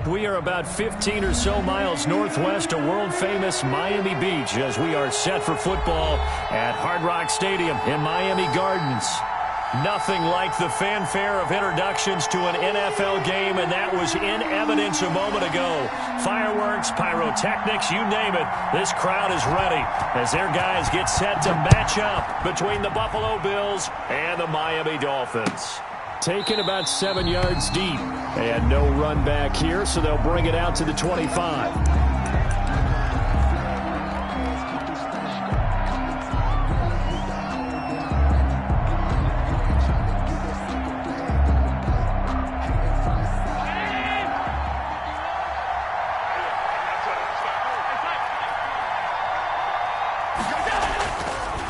We are about 15 or so miles northwest of world-famous Miami Beach as we are set for football at Hard Rock Stadium in Miami Gardens. Nothing like the fanfare of introductions to an NFL game, and that was in evidence a moment ago. Fireworks, pyrotechnics, you name it. This crowd is ready as their guys get set to match up between the Buffalo Bills and the Miami Dolphins. Taken about 7 yards deep, and no run back here, so they'll bring it out to the 25.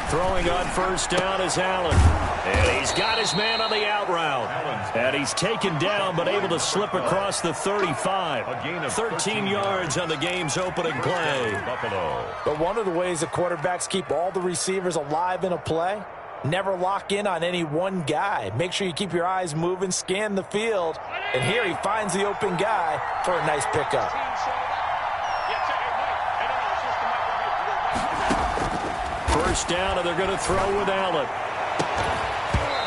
Throwing on first down is Allen. And he's got his man on the out route. And he's taken down but able to slip across the 35. 13 yards on the game's opening play. But one of the ways the quarterbacks keep all the receivers alive in a play, never lock in on any one guy. Make sure you keep your eyes moving, scan the field. And here he finds the open guy for a nice pickup. First down, and they're going to throw with Allen.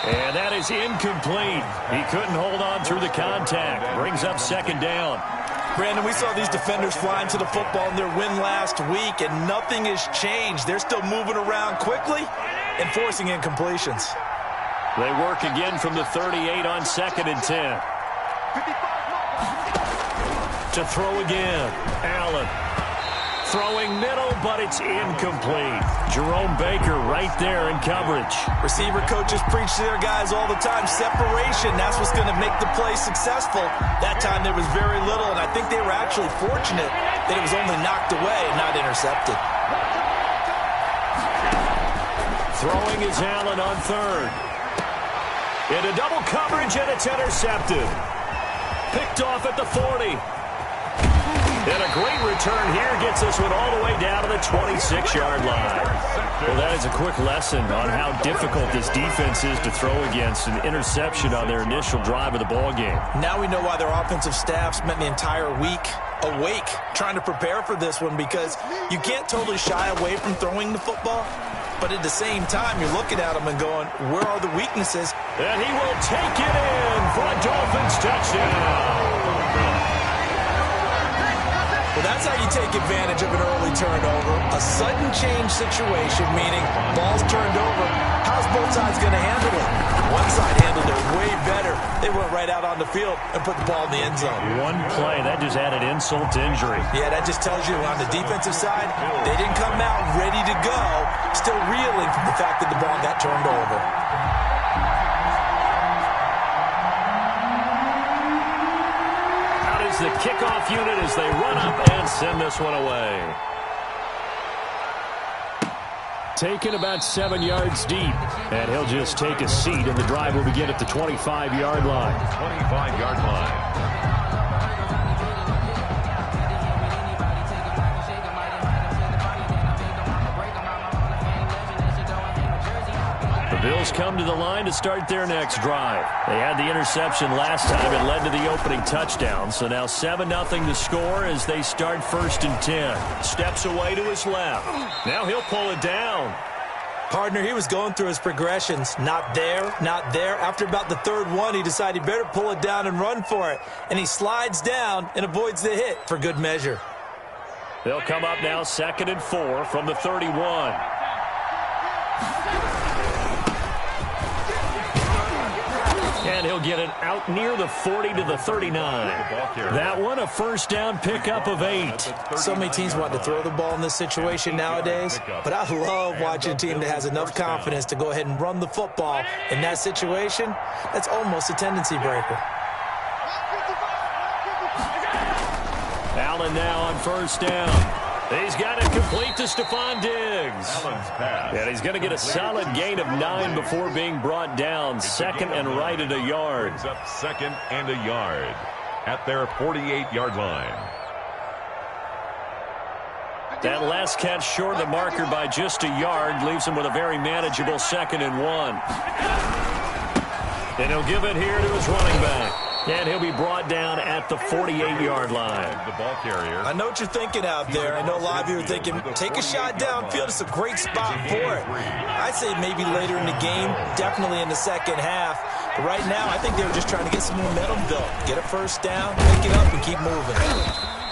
And that is incomplete. He couldn't hold on through the contact. Brings up second down. Brandon, we saw these defenders flying to the football in their win last week, and nothing has changed. They're still moving around quickly and forcing incompletions. They work again from the 38 on 2nd and 10. To throw again. Allen. Throwing middle, but it's incomplete. Jerome Baker right there in coverage. Receiver coaches preach to their guys all the time. Separation, that's what's going to make the play successful. That time there was very little, and I think they were actually fortunate that it was only knocked away and not intercepted. Throwing is Allen on third. Into double coverage, and it's intercepted. Picked off at the 40. And a great return here gets this one all the way down to the 26-yard line. Well, that is a quick lesson on how difficult this defense is to throw against. An interception on their initial drive of the ballgame. Now we know why their offensive staff spent the entire week awake trying to prepare for this one, because you can't totally shy away from throwing the football. But at the same time, you're looking at them and going, where are the weaknesses? And he will take it in for a Dolphins touchdown. Well, that's how you take advantage of an early turnover. A sudden change situation, meaning ball's turned over. How's both sides going to handle it? One side handled it way better. They went right out on the field and put the ball in the end zone. One play, that just added insult to injury. Yeah, that just tells you on the defensive side, they didn't come out ready to go, still reeling from the fact that the ball got turned over. The kickoff unit as they run up and send this one away. Taken about 7 yards deep, and he'll just take a seat, and the drive will begin at the 25-yard line. 25-yard line. The Bills come to the line to start their next drive. They had the interception last time. It led to the opening touchdown. So now 7-0 to score as they start 1st and 10. Steps away to his left. Now he'll pull it down. Partner, he was going through his progressions. Not there, not there. After about the third one, he decided he better pull it down and run for it. And he slides down and avoids the hit for good measure. They'll come up now 2nd and 4 from the 31. And he'll get it out near the 40 to the 39. That one, a first down pickup of 8. So many teams want to throw the ball in this situation nowadays, but I love watching a team that has enough confidence to go ahead and run the football. In that situation, that's almost a tendency breaker. Allen now on first down. He's got it complete to Stephon Diggs. And he's going to get a solid gain of 9 before being brought down. 2nd and right at a yard. Up 2nd and a yard at their 48-yard line. That last catch short of the marker by just a yard leaves him with a very manageable 2nd and 1. And he'll give it here to his running back. And he'll be brought down at the 48-yard line. The ball carrier. I know what you're thinking out there. I know a lot of you are thinking, take a shot downfield. It's a great spot for it. I'd say maybe later in the game, definitely in the second half. But right now, I think they were just trying to get some momentum built. Get a first down, pick it up, and keep moving.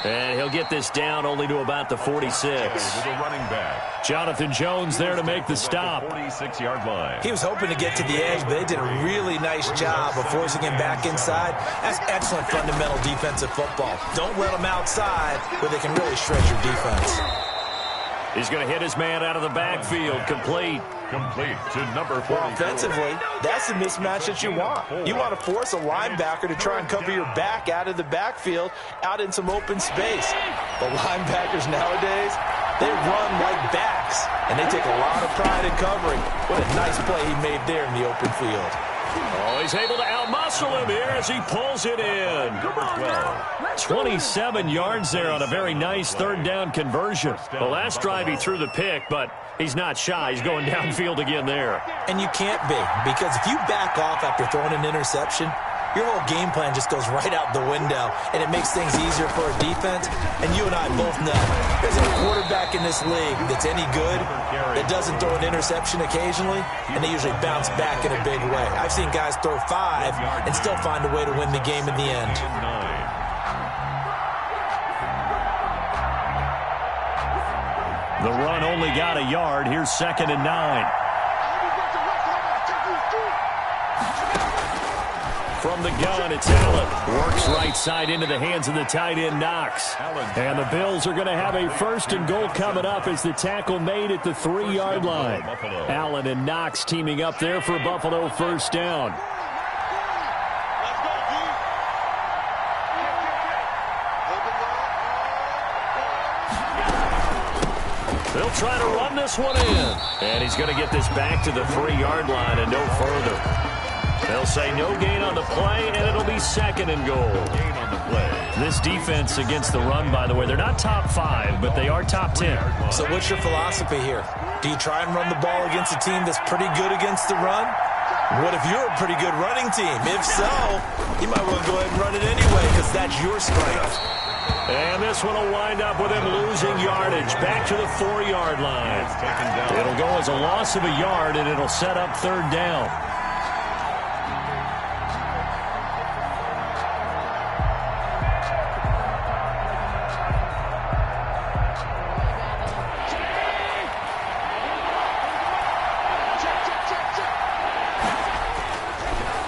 And he'll get this down only to about the 46. With a running back. Jonathan Jones there to make the stop. 46-yard line. He was hoping to get to the edge, but they did a really nice job of forcing him back inside. That's excellent fundamental defensive football. Don't let them outside where they can really stretch your defense. He's going to hit his man out of the backfield. Complete. Complete to number 4. Well, offensively, that's the mismatch that you want. You want to force a linebacker to try and cover your back out of the backfield, out in some open space. The linebackers nowadays, they run like backs, and they take a lot of pride in covering. What a nice play he made there in the open field. Oh, he's able to outmuscle him here as he pulls it in. Number 12. 27 yards there on a very nice third down conversion. The last drive he threw the pick, but he's not shy. He's going downfield again there. And you can't be, because if you back off after throwing an interception, your whole game plan just goes right out the window, and it makes things easier for a defense. And you and I both know there's a quarterback in this league that's any good that doesn't throw an interception occasionally, and they usually bounce back in a big way. I've seen guys throw 5 and still find a way to win the game in the end. The run only got a yard. Here's 2nd and 9. From the gun, it's Allen. Works right side into the hands of the tight end, Knox. And the Bills are going to have a 1st and goal coming up as the tackle made at the 3-yard line. Allen and Knox teaming up there for Buffalo 1st down. They'll try to run this one in. And he's going to get this back to the 3-yard line and no further. They'll say no gain on the play, and it'll be 2nd and goal. Gain on the play. This defense against the run, by the way, they're not top 5, but they are top 10. So what's your philosophy here? Do you try and run the ball against a team that's pretty good against the run? What if you're a pretty good running team? If so, you might want to go ahead and run it anyway because that's your strength. And this one will wind up with him losing yardage back to the 4-yard line. It'll go as a loss of a yard, and it'll set up 3rd down.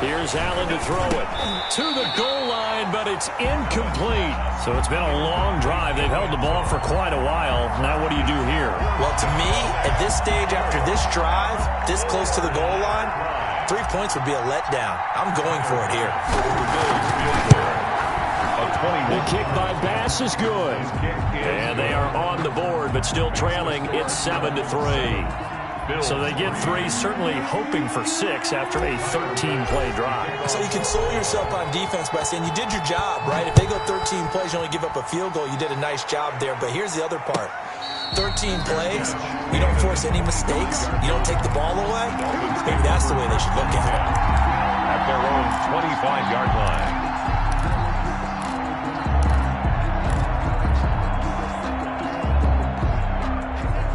Here's Allen to throw it to the goal line, but it's incomplete. So it's been a long drive. They've held the ball for quite a while. Now what do you do here? Well, to me, at this stage after this drive, this close to the goal line, 3 points would be a letdown. I'm going for it here. The kick by Bass is good. And they are on the board, but still trailing. It's 7-3. So they get 3, certainly hoping for 6 after a 13-play drive. So you console yourself on defense by saying you did your job, right? If they go 13 plays, you only give up a field goal, you did a nice job there. But here's the other part. 13 plays, you don't force any mistakes, you don't take the ball away. Maybe that's the way they should look at it. At their own 25-yard line.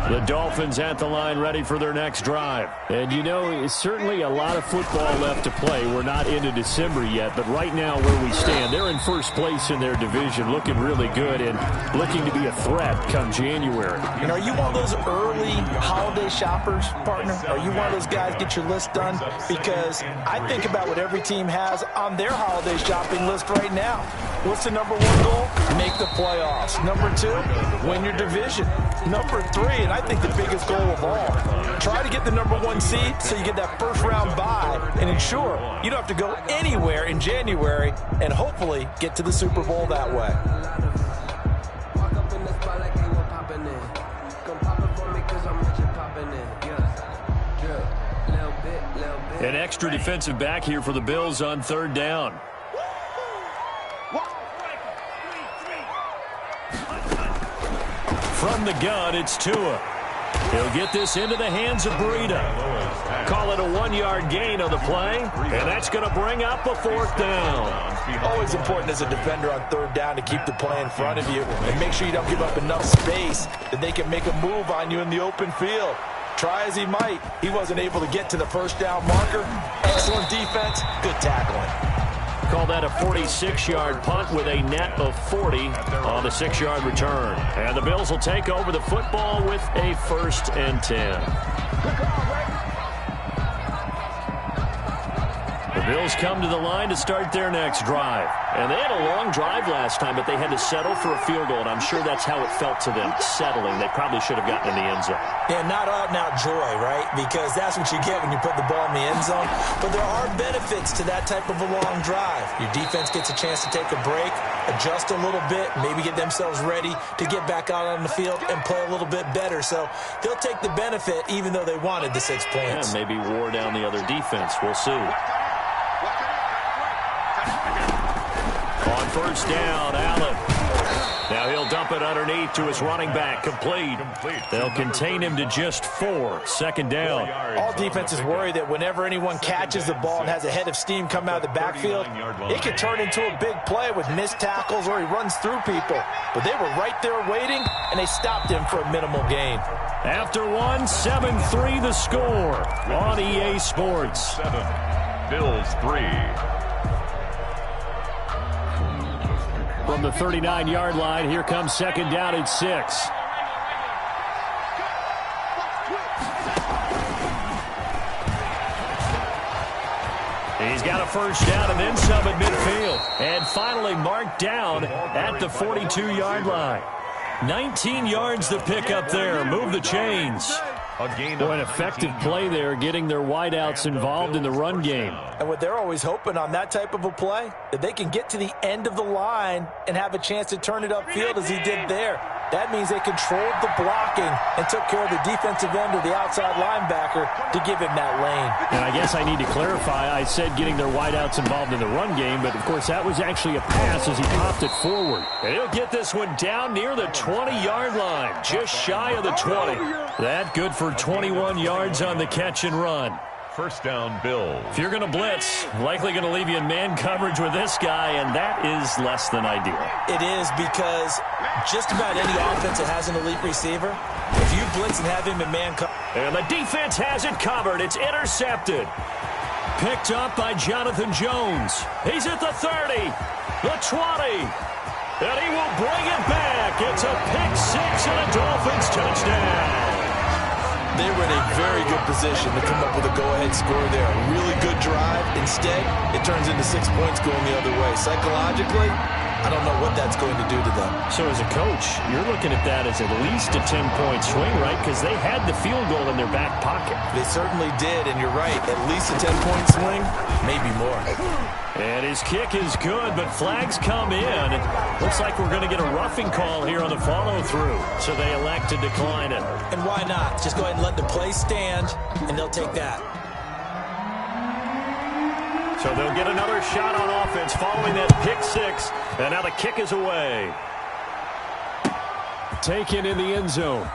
The Dolphins at the line ready for their next drive. And you know, it's certainly a lot of football left to play. We're not into December yet, but right now where we stand, they're in first place in their division, looking really good and looking to be a threat come January. And are you one of those early holiday shoppers, partner? Are you one of those guys get your list done? Because I think about what every team has on their holiday shopping list right now. What's the number 1 goal? Make the playoffs. Number 2, win your division. Number 3, and I think the biggest goal of all, try to get the number 1 seed so you get that first round bye and ensure you don't have to go anywhere in January and hopefully get to the Super Bowl that way. An extra defensive back here for the Bills on 3rd down. From the gun, it's Tua. He'll get this into the hands of Breida. Call it a 1-yard gain on the play, and that's going to bring up a 4th down. Always important as a defender on third down to keep the play in front of you and make sure you don't give up enough space that they can make a move on you in the open field. Try as he might, he wasn't able to get to the first down marker. Excellent defense, good tackling. Call that a 46-yard punt with a net of 40 on the 6-yard return. And the Bills will take over the football with a 1st and 10. The Bills come to the line to start their next drive. And they had a long drive last time, but they had to settle for a field goal, and I'm sure that's how it felt to them, settling. They probably should have gotten in the end zone. Yeah, not out-and-out joy, right? Because that's what you get when you put the ball in the end zone. But there are benefits to that type of a long drive. Your defense gets a chance to take a break, adjust a little bit, maybe get themselves ready to get back out on the field and play a little bit better. So they'll take the benefit even though they wanted the 6 points. Yeah, maybe wore down the other defense. We'll see. On first down, Allen. Now he'll dump it underneath to his running back. Complete. They'll contain him to just 4. 2nd down. All defenses worry that whenever anyone catches the ball and has a head of steam come out of the backfield, it could turn into a big play with missed tackles or he runs through people. But they were right there waiting, and they stopped him for a minimal gain. After 1, 7-3 the score on EA Sports. 7, Bills 3. From the 39-yard line, here comes 2nd down at 6. He's got a first down and then some at midfield. And finally marked down at the 42-yard line. 19 yards to pick up there. Move the chains. An effective play there, getting their wideouts involved in the run game. And what they're always hoping on that type of a play, that they can get to the end of the line and have a chance to turn it upfield as he did there. That means they controlled the blocking and took care of the defensive end or the outside linebacker to give him that lane. And I guess I need to clarify, I said getting their wideouts involved in the run game, but of course that was actually a pass as he popped it forward. And he'll get this one down near the 20-yard line, just shy of the 20. That good for 21 yards on the catch and run. First down, Bills. If you're going to blitz, likely going to leave you in man coverage with this guy, and that is less than ideal. It is, because just about any offense that has an elite receiver, if you blitz and have him in man coverage. And the defense has it covered. It's intercepted. Picked up by Jonathan Jones. He's at the 30, the 20, and he will bring it back. It's a pick-6 and a Dolphins touchdown. They were in a very good position to come up with a go-ahead score there. A really good drive. Instead, it turns into 6 points going the other way. Psychologically, I don't know what that's going to do to them. So as a coach, you're looking at that as at least a 10-point swing, right? Because they had the field goal in their back pocket. They certainly did, and you're right. At least a 10-point swing, maybe more. And his kick is good, but flags come in. Looks like we're going to get a roughing call here on the follow-through. So they elect to decline it. And why not? Just go ahead and let the play stand, and they'll take that. So they'll get another shot on offense following that pick-6. And now the kick is away. Taken in the end zone.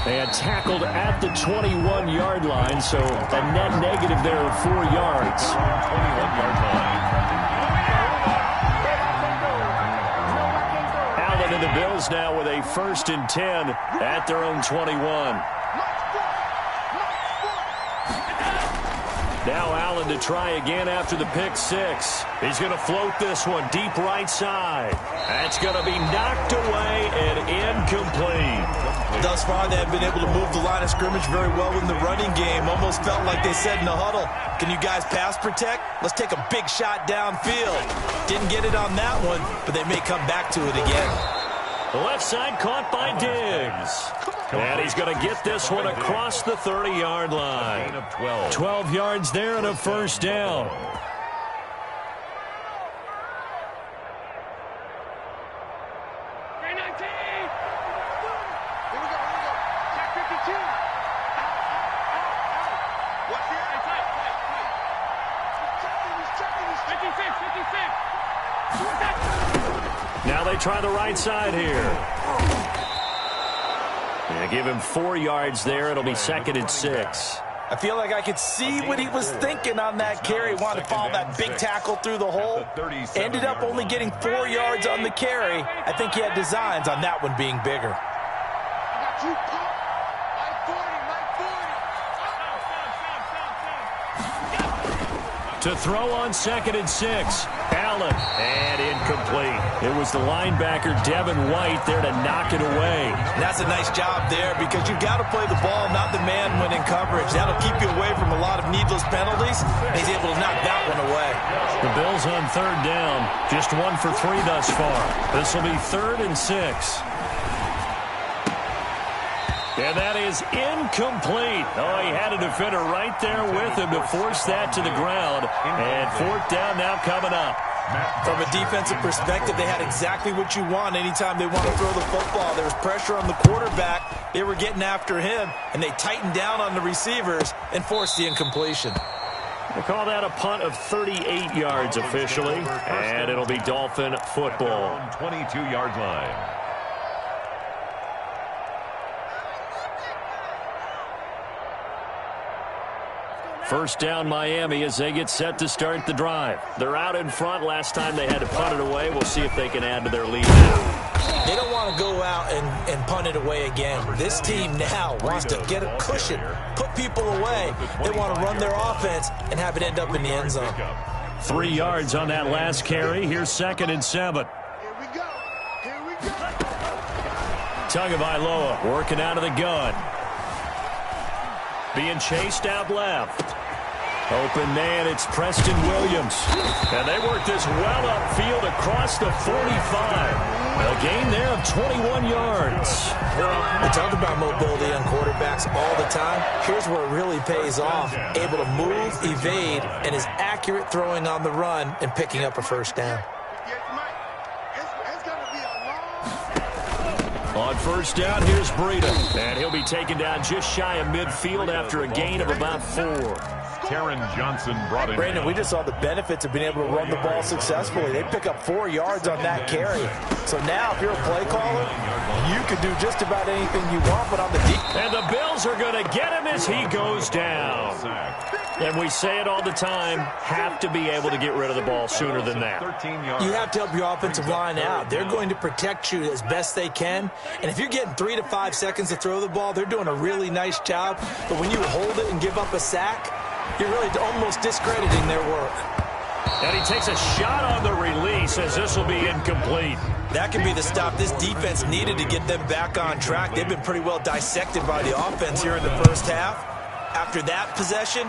And tackled at the 21-yard line, so a net negative there of 4 yards. 21-yard line. Allen and the Bills now with a 1st and 10 at their own 21. Now Allen to try again after the pick-6. He's going to float this one deep right side. That's going to be knocked away and incomplete. Thus far, they have been able to move the line of scrimmage very well in the running game. Almost felt like they said in the huddle, can you guys pass protect? Let's take a big shot downfield. Didn't get it on that one, but they may come back to it again. The left side caught by Diggs. And he's going to get this one across the 30-yard line. 12 yards there and a first down. Now they try the right side here. Yeah, give him 4 yards there. It'll be 2nd and 6. I feel like I could see what he was thinking on that carry. Wanted to follow that big tackle through the hole. Ended up only getting 4 yards on the carry. I think he had designs on that one being bigger. To throw on 2nd and 6. Allen, and incomplete. It was the linebacker, Devin White, there to knock it away. That's a nice job there because you've got to play the ball, not the man when in coverage. That'll keep you away from a lot of needless penalties. He's able to knock that one away. The Bills on 3rd down, just 1 for 3 thus far. This will be 3rd and 6. And that is incomplete. Oh, he had a defender right there with him to force that to the ground. And 4th down now coming up. From a defensive perspective, they had exactly what you want anytime they want to throw the football. There was pressure on the quarterback. They were getting after him, and they tightened down on the receivers and forced the incompletion. They call that a punt of 38 yards officially, and it'll be Dolphin football. 22-yard line. First down Miami as they get set to start the drive. They're out in front. Last time they had to punt it away. We'll see if they can add to their lead now. They don't want to go out and punt it away again. This team now wants to get a cushion, put people away. They want to run their offense and have it end up in the end zone. 3 yards on that last carry. Here's 2nd and 7. Here we go. Here we go. Tagovailoa working out of the gun. Being chased out left. Open man, it's Preston Williams. And they work this well upfield across the 45. A gain there of 21 yards. We talk about mobility on quarterbacks all the time. Here's where it really pays off. Able to move, evade, and is accurate throwing on the run and picking up a first down. On first down, here's Breida. And he'll be taken down just shy of midfield after a gain of about 4. Taron Johnson brought in. Brandon, we just saw the benefits of being able to run the ball successfully. They pick up 4 yards on that carry. So now, if you're a play caller, you can do just about anything you want, but on the deep. And the Bills are going to get him as he goes down. And we say it all the time, have to be able to get rid of the ball sooner than that. You have to help your offensive line out. They're going to protect you as best they can. And if you're getting 3 to 5 seconds to throw the ball, they're doing a really nice job. But when you hold it and give up a sack, you're really almost discrediting their work. And he takes a shot on the release as this will be incomplete. That could be the stop this defense needed to get them back on track. They've been pretty well dissected by the offense here in the first half. After that possession,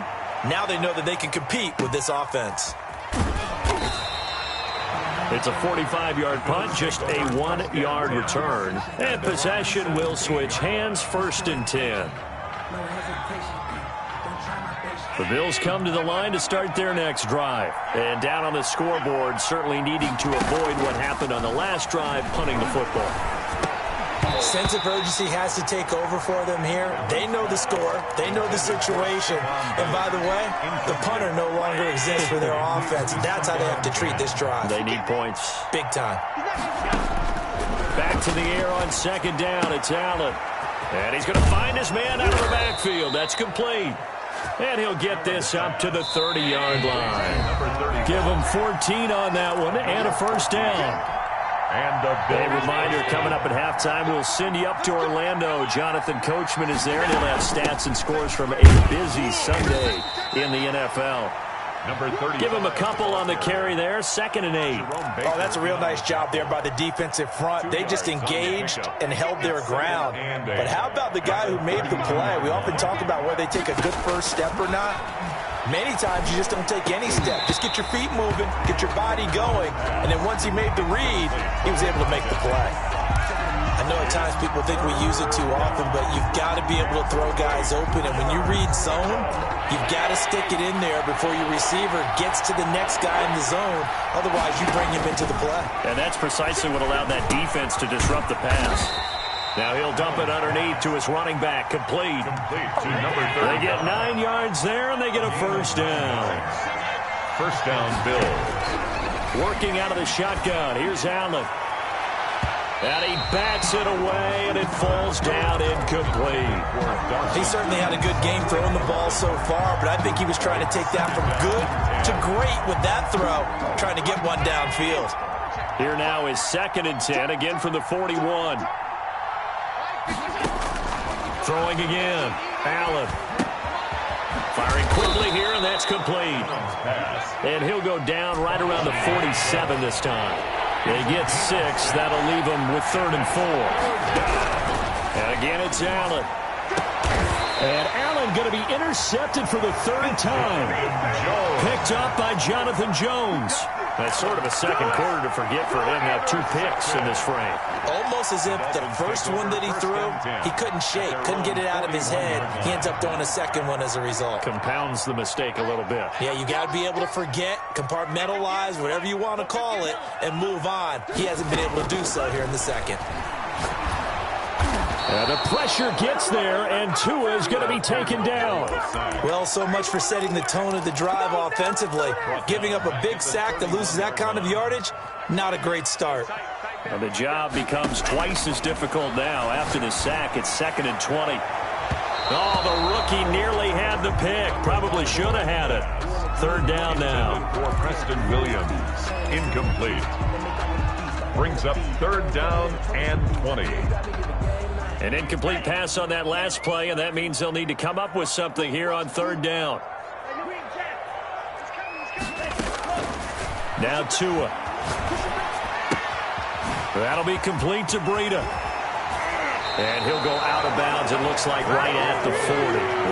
now they know that they can compete with this offense. It's a 45-yard punt, just a 1-yard return. And possession will switch hands, 1st and 10. The Bills come to the line to start their next drive. And down on the scoreboard, certainly needing to avoid what happened on the last drive, punting the football. Sense of urgency has to take over for them here. They know the score. They know the situation. And by the way, the punter no longer exists for their offense. That's how they have to treat this drive. They need points. Big time. Back to the air on 2nd down. It's Allen. And he's going to find his man out of the backfield. That's complete. And he'll get this up to the 30-yard line. Give him 14 on that one and a first down. And a reminder, coming up at halftime, we'll send you up to Orlando. Jonathan Coachman is there, and he'll have stats and scores from a busy Sunday in the NFL. Give him a couple on the carry there, 2nd and 8. Oh, that's a real nice job there by the defensive front. They just engaged and held their ground. But how about the guy who made the play? We often talk about whether they take a good first step or not. Many times you just don't take any step. Just get your feet moving, get your body going, and then once he made the read, he was able to make the play. I know at times people think we use it too often, but you've got to be able to throw guys open, and when you read zone, you've got to stick it in there before your receiver gets to the next guy in the zone. Otherwise, you bring him into the play. And that's precisely what allowed that defense to disrupt the pass. Now he'll dump it underneath to his running back. Complete. To number 30. They get 9 yards there, and they get a first down. First down, Bills. Working out of the shotgun. Here's Allen. And he bats it away, and it falls down incomplete. He certainly had a good game throwing the ball so far, but I think he was trying to take that from good to great with that throw, trying to get one downfield. Here now is 2nd and 10, again from the 41. Throwing again. Allen. Firing quickly here, and that's complete. And he'll go down right around the 47 this time. They get 6. That'll leave them with 3rd and 4. And again, it's Allen. And Allen going to be intercepted for the 3rd time. Picked up by Jonathan Jones. That's sort of a second quarter to forget for him. Now 2 picks in this frame. Almost as if the first one that he threw, he couldn't shake, couldn't get it out of his head. He ends up throwing a second one as a result. Compounds the mistake a little bit. Yeah, you got to be able to forget, compartmentalize, whatever you want to call it, and move on. He hasn't been able to do so here in the second. And the pressure gets there, and Tua is going to be taken down. Well, so much for setting the tone of the drive offensively. Giving up a big sack that loses that kind of yardage, not a great start. And the job becomes twice as difficult now. After the sack, it's 2nd and 20. Oh, the rookie nearly had the pick. Probably should have had it. 3rd down now. For Preston Williams, incomplete. Brings up 3rd down and 20. An incomplete pass on that last play, and that means they'll need to come up with something here on 3rd down. Now Tua. That'll be complete to Breida. And he'll go out of bounds, it looks like, right at the 40.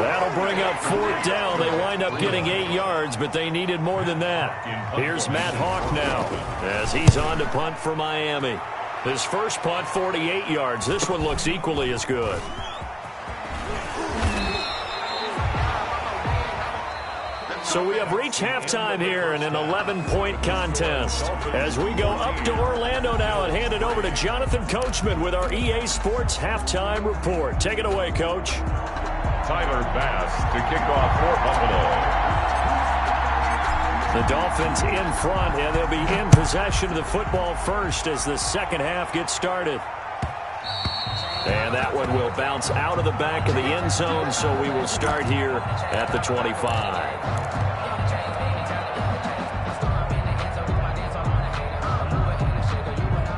That'll bring up 4th down. They wind up getting 8 yards, but they needed more than that. Here's Matt Hawk now as he's on to punt for Miami. His first punt, 48 yards. This one looks equally as good. So we have reached halftime here in an 11-point contest. As we go up to Orlando now and hand it over to Jonathan Coachman with our EA Sports Halftime Report. Take it away, Coach. Tyler Bass to kick off for Buffalo. The Dolphins in front, and they'll be in possession of the football first as the second half gets started. And that one will bounce out of the back of the end zone, so we will start here at the 25.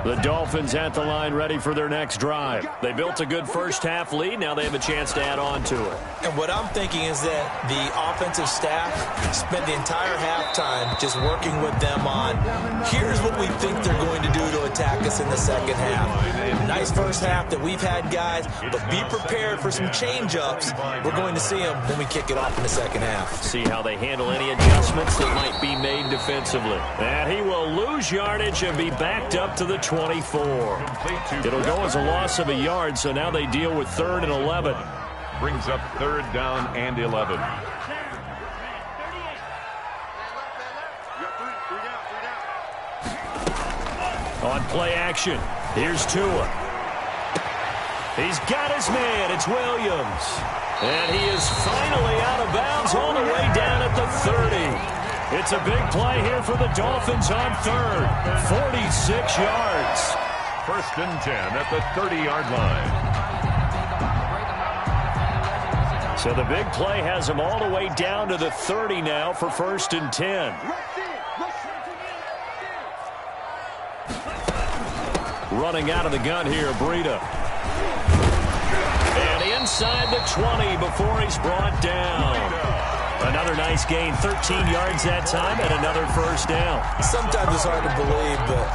The Dolphins at the line ready for their next drive. They built a good first-half lead. Now they have a chance to add on to it. And what I'm thinking is that the offensive staff spent the entire halftime just working with them on, here's what we think they're going to do to attack us in the second half. Nice first half that we've had, guys, but be prepared for some change-ups. We're going to see them when we kick it off in the second half. See how they handle any adjustments that might be made defensively. And he will lose yardage and be backed up to the 24. It'll go as a loss of a yard, so now they deal with 3rd and 11. Brings up 3rd down and 11. On play action, here's Tua. He's got his man, it's Williams. And he is finally out of bounds all the way down at the 30. It's a big play here for the Dolphins on 3rd. 46 yards. 1st and 10 at the 30-yard line. So the big play has them all the way down to the 30 now for 1st and 10. Running out of the gun here, Breida. And inside the 20 before he's brought down. Another nice gain, 13 yards that time, and another 1st down. Sometimes it's hard to believe, but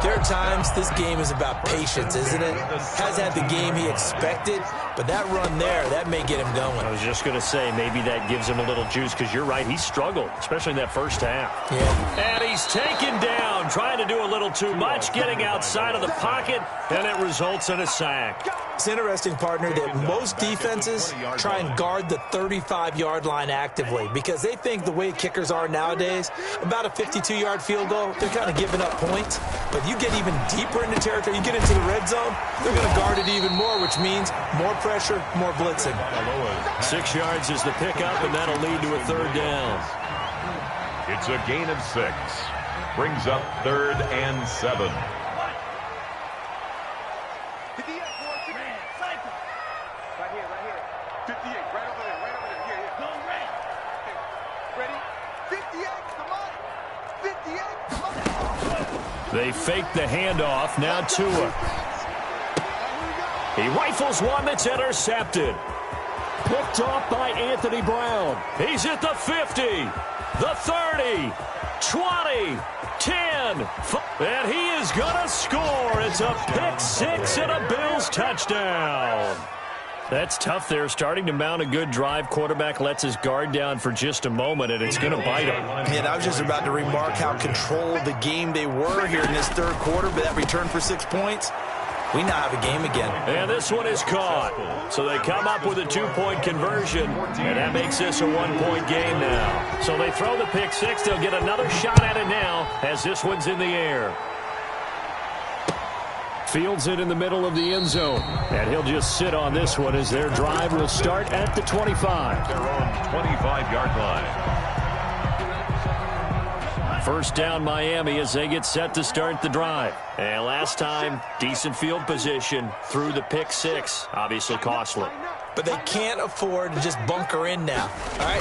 there are times this game is about patience, isn't it? Has had the game he expected, but that run there, that may get him going. I was just going to say, maybe that gives him a little juice, because you're right, he struggled, especially in that first half. Yeah. And he's taken down, trying to do a little too much, getting outside of the pocket, and it results in a sack. It's interesting, partner, that most defenses try and guard the 35-yard line actively because they think the way kickers are nowadays, about a 52-yard field goal, they're kind of giving up points. But you get even deeper into territory, you get into the red zone, they're going to guard it even more, which means more pressure, more blitzing. 6 yards is the pickup, and that'll lead to a 3rd down. It's a gain of 6. Brings up 3rd and 7. They fake the handoff. Now Tua. He rifles one that's intercepted. Picked off by Anthony Brown. He's at the 50, the 30, 20, 10. And he is going to score. It's a pick six and a Bills touchdown. That's tough there. Starting to mount a good drive. Quarterback lets his guard down for just a moment, and it's going to bite him. And I was just about to remark how controlled the game they were here in this third quarter, but that return for 6 points, we now have a game again. And this one is caught. So they come up with a 2-point conversion, and that makes this a 1-point game now. So they throw the pick six. They'll get another shot at it now as this one's in the air. Fields it in the middle of the end zone. And he'll just sit on this one as their drive will start at the 25. Their own 25-yard line. First down Miami as they get set to start the drive. And last time, decent field position through the pick six. Obviously costly. But they can't afford to just bunker in now. All right,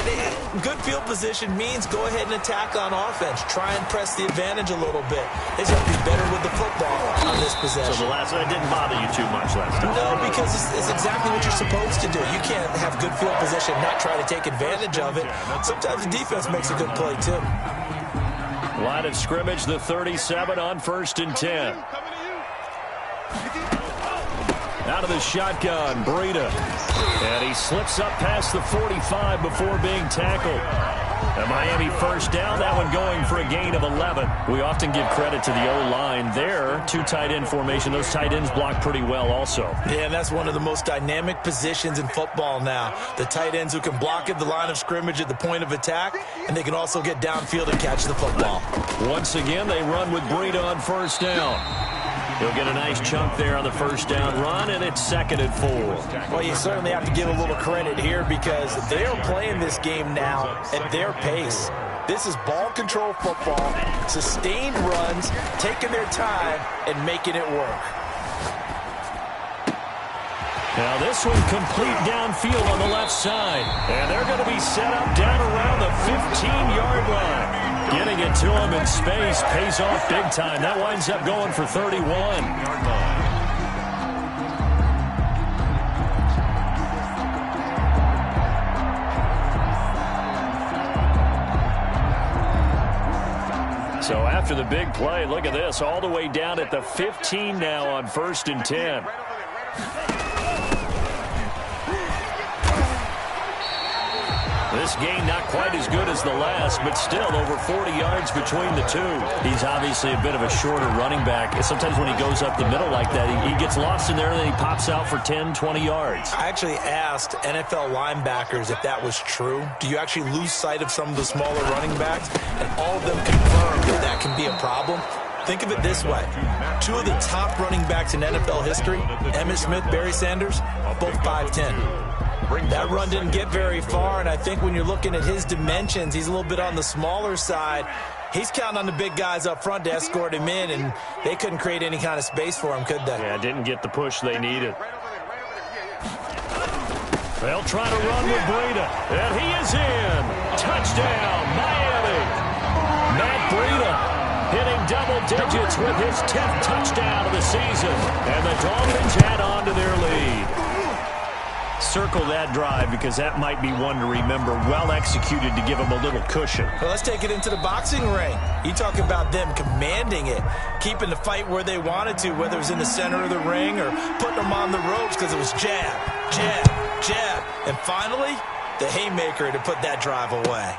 good field position means go ahead and attack on offense. Try and press the advantage a little bit. They just have to be better with the football on this possession. So the last one didn't bother you too much last time? No, because it's exactly what you're supposed to do. You can't have good field position and not try to take advantage of it. Sometimes the defense makes a good play, too. Line of scrimmage, the 37 on 1st and 10. Out of the shotgun, Breida. And he slips up past the 45 before being tackled. A Miami first down, that one going for a gain of 11. We often give credit to the O-line there. 2 tight end formation. Those tight ends block pretty well also. Yeah, and that's one of the most dynamic positions in football now. The tight ends who can block at the line of scrimmage at the point of attack, and they can also get downfield and catch the football. Once again, they run with Breida on first down. He'll get a nice chunk there on the first down run, and it's 2nd and 4. Well, you certainly have to give a little credit here because they're playing this game now at their pace. This is ball control football, sustained runs, taking their time, and making it work. Now this one complete downfield on the left side. And they're going to be set up down around the 15-yard line. Getting it to him in space pays off big time. That winds up going for 31. So after the big play, look at this, all the way down at the 15 now on 1st and 10. This game not quite as good as the last, but still over 40 yards between the two. He's obviously a bit of a shorter running back. Sometimes when he goes up the middle like that, he gets lost in there and then he pops out for 10, 20 yards. I actually asked NFL linebackers if that was true. Do you actually lose sight of some of the smaller running backs? And all of them confirmed that that can be a problem. Think of it this way. 2 of the top running backs in NFL history, Emmitt Smith, Barry Sanders, both 5'10". That run didn't get very far, and I think when you're looking at his dimensions, he's a little bit on the smaller side. He's counting on the big guys up front to escort him in, and they couldn't create any kind of space for him, could they? Yeah, didn't get the push they needed. They'll try to run with Breida, and he is in. Touchdown, Miami. Matt Breida hitting double digits with his 10th touchdown of the season, and the Dolphins add on to their lead. Circle that drive because that might be one to remember. Well executed to give them a little cushion. Well, let's take it into the boxing ring. You talk about them commanding it, keeping the fight where they wanted to, whether it was in the center of the ring or putting them on the ropes because it was jab, jab, jab. And finally, the haymaker to put that drive away.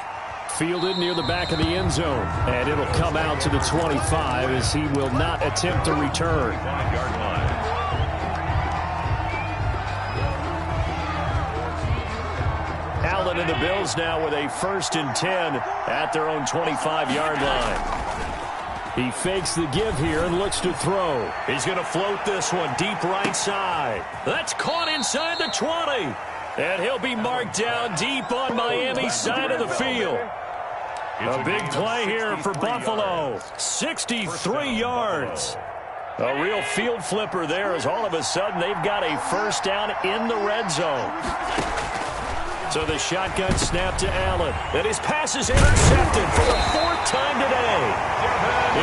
Fielded near the back of the end zone. And it'll come out to the 25 as he will not attempt to return. 5-yard line. Allen and the Bills now with a 1st and 10 at their own 25-yard line. He fakes the give here and looks to throw. He's going to float this one deep right side. That's caught inside the 20. And he'll be marked down deep on Miami's side of the field. A big play here for Buffalo. 63 yards. A real field flipper there as all of a sudden they've got a first down in the red zone. So the shotgun snap to Allen. And his pass is intercepted for the 4th time today.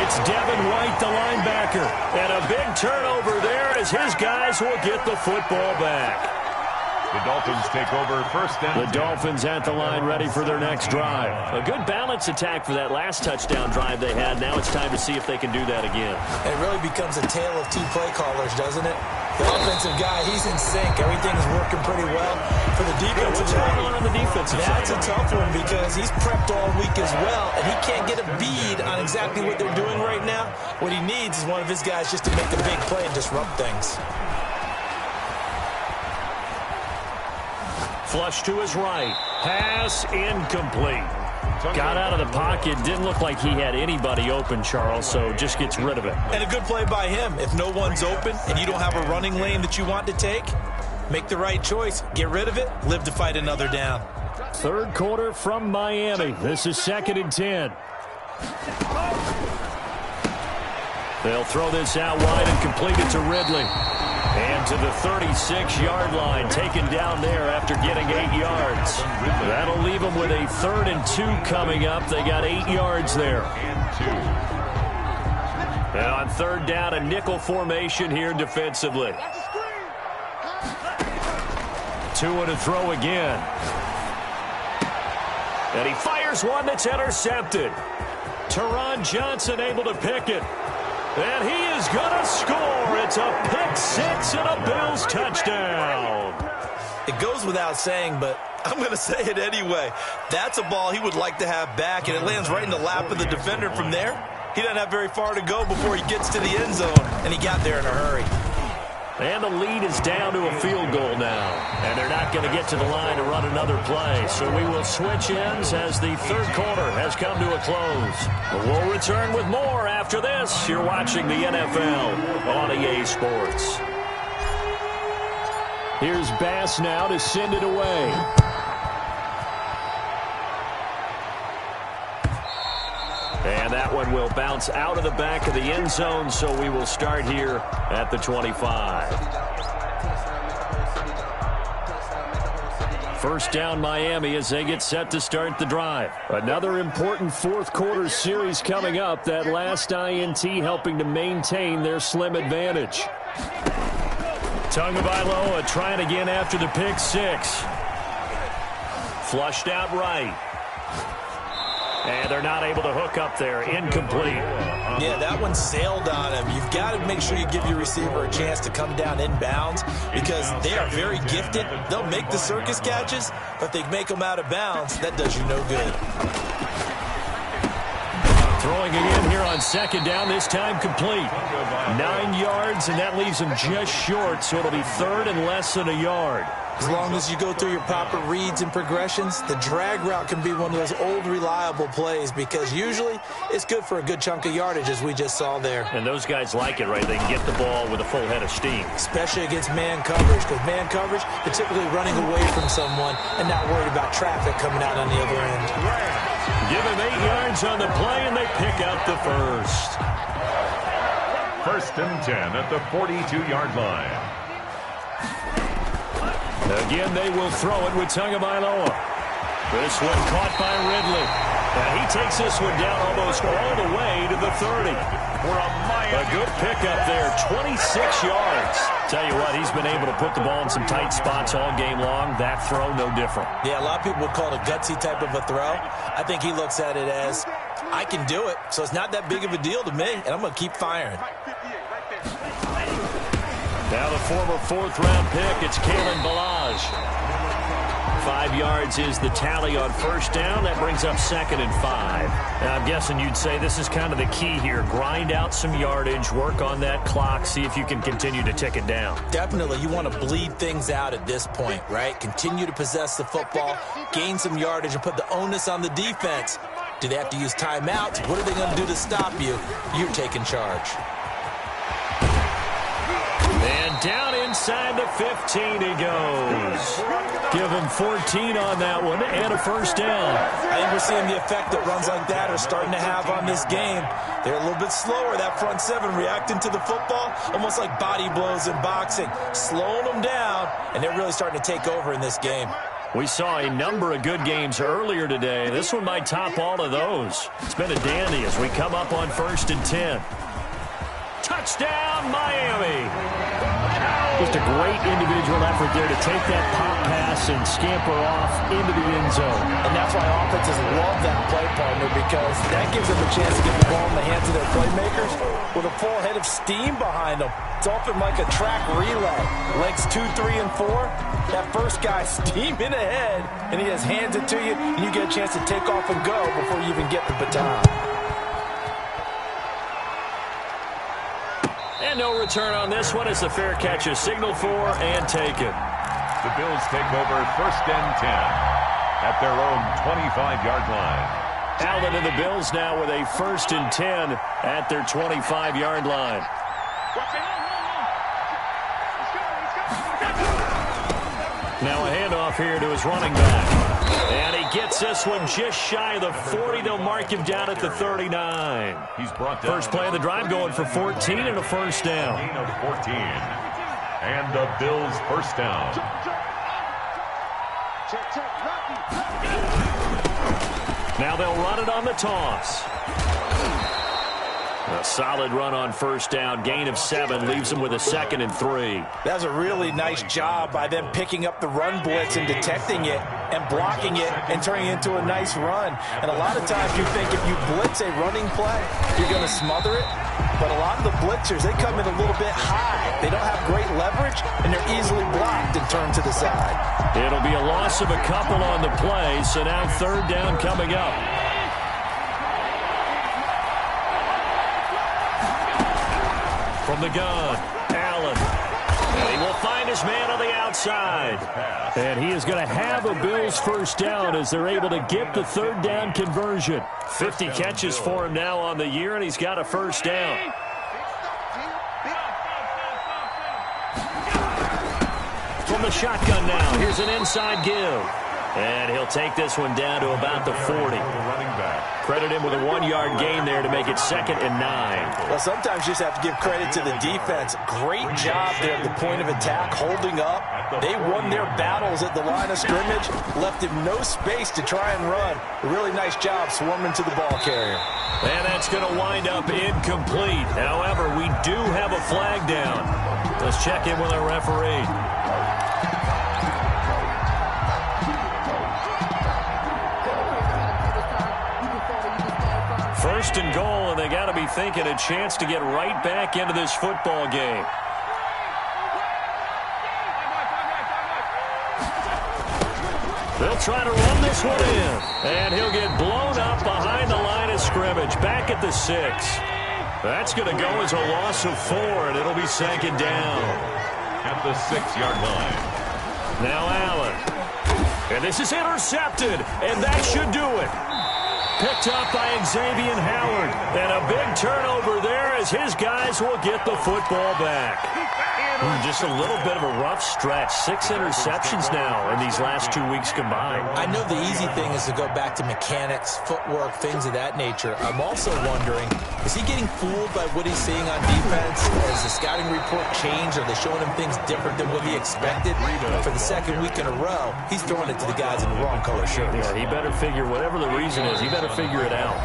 It's Devin White, the linebacker. And a big turnover there as his guys will get the football back. The Dolphins take over first and 10. The Dolphins at the line ready for their next drive. A good balance attack for that last touchdown drive they had. Now it's time to see if they can do that again. It really becomes a tale of two play callers, doesn't it? The offensive guy, he's in sync. Everything is working pretty well. For the defensive guy, what's going on the defensive side? That's a tough one because he's prepped all week as well, and he can't get a bead on exactly what they're doing right now. What he needs is one of his guys just to make a big play and disrupt things. Flush to his right. Pass incomplete. Got out of the pocket. Didn't look like he had anybody open, Charles, so just gets rid of it. And a good play by him. If no one's open and you don't have a running lane that you want to take, make the right choice. Get rid of it. Live to fight another down. 3rd quarter from Miami. This is 2nd and 10. They'll throw this out wide and complete it to Ridley. And to the 36-yard line, taken down there after getting 8 yards. That'll leave them with a 3rd and 2 coming up. They got 8 yards there. And on 3rd down, a nickel formation here defensively. 2 and a throw again. And he fires one that's intercepted. Teron Johnson able to pick it. And he is going to score. It's a pick 6 and a Bills touchdown. It goes without saying, but I'm going to say it anyway. That's a ball he would like to have back, and it lands right in the lap of the defender from there. He doesn't have very far to go before he gets to the end zone, and he got there in a hurry. And the lead is down to a field goal now. And they're not going to get to the line to run another play. So we will switch ends as the 3rd quarter has come to a close. We'll return with more after this. You're watching the NFL on EA Sports. Here's Bass now to send it away. And that one will bounce out of the back of the end zone, so we will start here at the 25. 1st down Miami as they get set to start the drive. Another important 4th quarter series coming up. That last INT helping to maintain their slim advantage. Tagovailoa trying again after the pick 6. Flushed out right. And they're not able to hook up there. Incomplete. Yeah, that one sailed on him. You've got to make sure you give your receiver a chance to come down inbounds because they are very gifted. They'll make the circus catches, but they make them out of bounds. That does you no good. Throwing again here on 2nd down, this time complete. 9 yards, and that leaves him just short, so it'll be 3rd and less than a yard. As long as you go through your proper reads and progressions, the drag route can be one of those old reliable plays because usually it's good for a good chunk of yardage as we just saw there. And those guys like it, right? They can get the ball with a full head of steam. Especially against man coverage because man coverage, they're typically running away from someone and not worried about traffic coming out on the other end. Give him 8 yards on the play and they pick up the 1st. 1st and 10 at the 42-yard line. Again, they will throw it with Tagovailoa. This one caught by Ridley. And he takes this one down almost all the way to the 30. A good pickup there, 26 yards. Tell you what, he's been able to put the ball in some tight spots all game long. That throw, no different. Yeah, a lot of people would call it a gutsy type of a throw. I think he looks at it as, I can do it, so it's not that big of a deal to me, and I'm going to keep firing. Now the former 4th-round pick, it's Kalen Ballage. 5 yards is the tally on 1st down. That brings up 2nd and 5. Now, I'm guessing you'd say this is kind of the key here. Grind out some yardage, work on that clock, see if you can continue to tick it down. Definitely. You want to bleed things out at this point, right? Continue to possess the football, gain some yardage, and put the onus on the defense. Do they have to use timeouts? What are they going to do to stop you? You're taking charge. And down inside the 15 he goes. Give him 14 on that one and a 1st down. I think we're seeing the effect that runs like that are starting to have on this game. They're a little bit slower, that front 7, reacting to the football, almost like body blows in boxing, slowing them down, and they're really starting to take over in this game. We saw a number of good games earlier today. This one might top all of those. It's been a dandy as we come up on 1st and 10. Touchdown, Miami! Just a great individual effort there to take that pop pass and scamper off into the end zone. And that's why offenses love that play partner, because that gives them a chance to get the ball in the hands of their playmakers with a full head of steam behind them. It's often like a track relay. Legs 2, 3, and 4. That first guy steaming ahead, and he just hands it to you, and you get a chance to take off and go before you even get the baton. And no return on this one as the fair catch is signaled for and taken. The Bills take over 1st and 10 at their own 25-yard line. Allen and the Bills now with a 1st and 10 at their 25-yard line. Now a handoff here to his running back. And he gets this one just shy of the 40. They'll mark him down at the 39. He's brought down. First play of the drive going for 14 and a first down. Gain of 14. And the Bills first down. Now they'll run it on the toss. A solid run on first down. Gain of 7 leaves them with a 2nd and 3. That's a really nice job by them picking up the run blitz and detecting it and blocking it and turning it into a nice run. And a lot of times you think if you blitz a running play, you're going to smother it. But a lot of the blitzers, they come in a little bit high. They don't have great leverage, and they're easily blocked and turned to the side. It'll be a loss of a couple on the play, so now 3rd down coming up. From the gun, Allen. And he will find his man on the outside. And he is going to have a Bills first down as they're able to get the 3rd down conversion. 50 catches for him now on the year, and he's got a first down. From the shotgun now, here's an inside give. And he'll take this one down to about the 40. Credit him with a 1-yard gain there to make it 2nd and 9. Well, sometimes you just have to give credit to the defense. Great job there at the point of attack, holding up. They won their battles at the line of scrimmage, left him no space to try and run. A really nice job swarming to the ball carrier. And that's going to wind up incomplete. However, we do have a flag down. Let's check in with our referee. First and goal, and they got to be thinking a chance to get right back into this football game. They'll try to run this one in, and he'll get blown up behind the line of scrimmage, back at the 6. That's going to go as a loss of 4, and it'll be 2nd down. At the 6-yard line. Now Allen. And this is intercepted, and that should do it. Picked up by Xavier Howard. And a big turnover there as his guys will get the football back. Just a little bit of a rough stretch. 6 interceptions now in these last 2 weeks combined. I know the easy thing is to go back to mechanics, footwork, things of that nature. I'm also wondering, is he getting fooled by what he's seeing on defense? Has the scouting report changed? Are they showing him things different than what he expected? For the 2nd week in a row, he's throwing it to the guys in the wrong color shirts. Yeah, he better figure, whatever the reason is, he better figure it out.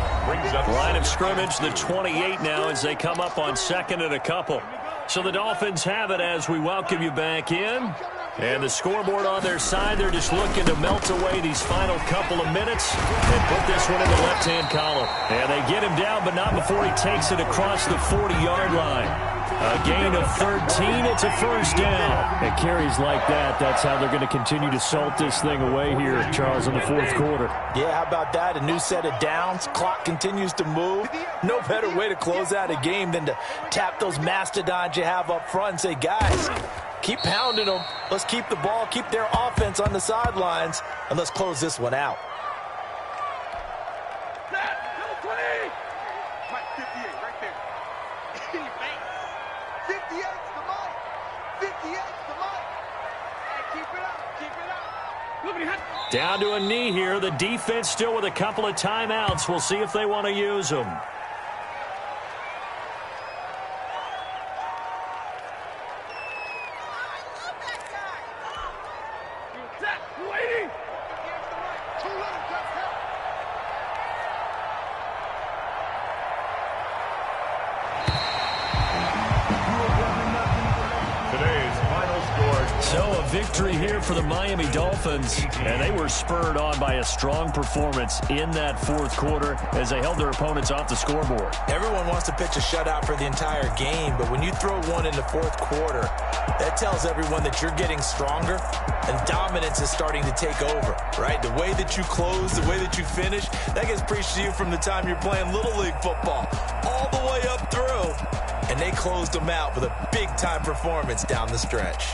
Line of scrimmage, the 28 now as they come up on 2nd and a couple. So the Dolphins have it as we welcome you back in. And the scoreboard on their side, they're just looking to melt away these final couple of minutes and put this one in the left-hand column. And they get him down, but not before he takes it across the 40-yard line. A gain of 13, it's a first down. It carries like that. That's how they're going to continue to salt this thing away here, Charles, in the 4th quarter. Yeah, how about that? A new set of downs. Clock continues to move. No better way to close out a game than to tap those mastodons you have up front and say, guys, keep pounding them. Let's keep the ball, keep their offense on the sidelines, and let's close this one out. Down to a knee here. The defense still with a couple of timeouts. We'll see if they want to use them. Waiting. So a victory here for the Miami Dolphins, and they were spurred on by a strong performance in that fourth quarter as they held their opponents off the scoreboard. Everyone wants to pitch a shutout for the entire game, but when you throw one in the fourth quarter, that tells everyone that you're getting stronger and dominance is starting to take over, right? The way that you close, the way that you finish, that gets preached to you from the time you're playing Little League football all the way up through, and they closed them out with a big-time performance down the stretch.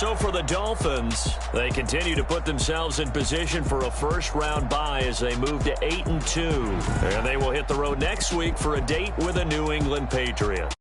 So for the Dolphins, they continue to put themselves in position for a first-round bye as they move to 8-2. And they will hit the road next week for a date with a New England Patriot.